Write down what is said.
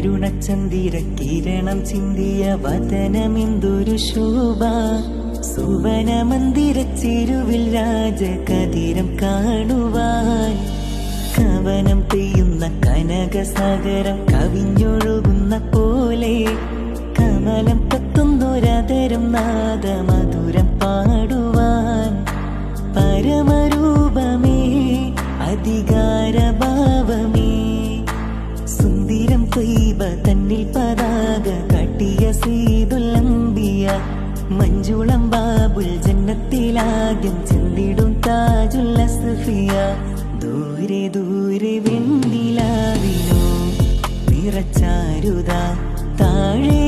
കരുണചന്ദിര കിരണം ചിന്തിയ വദനമെന്തൊരു ശോഭ. സുവന മന്ദിര ചെരുവിൽ രാജകതിരം കാണുവാൻ. കവനം പെയ്യുന്ന കനകസാഗരം കവിഞ്ഞൊഴുകുന്ന പോലെ കമലം കത്തുന്നൊരതരം നാദമധുരം പാടുവാൻ. പരമരൂപമേ അധികാരഭാവമേ സുന്ദരം ത്വയ്ബ തന്നിൽ പതാക കാട്ടിയ സീദുൽ-അംബിയ. മഞ്ജുളം ബാബുൽ ജന്നത്തിലാദ്യം ചെന്നിടും താജുൽ അസ്ഫിയ. ദൂരെ ദൂരെ വെണ്ണിലാവിനോ നിറച്ചാരുത താഴെ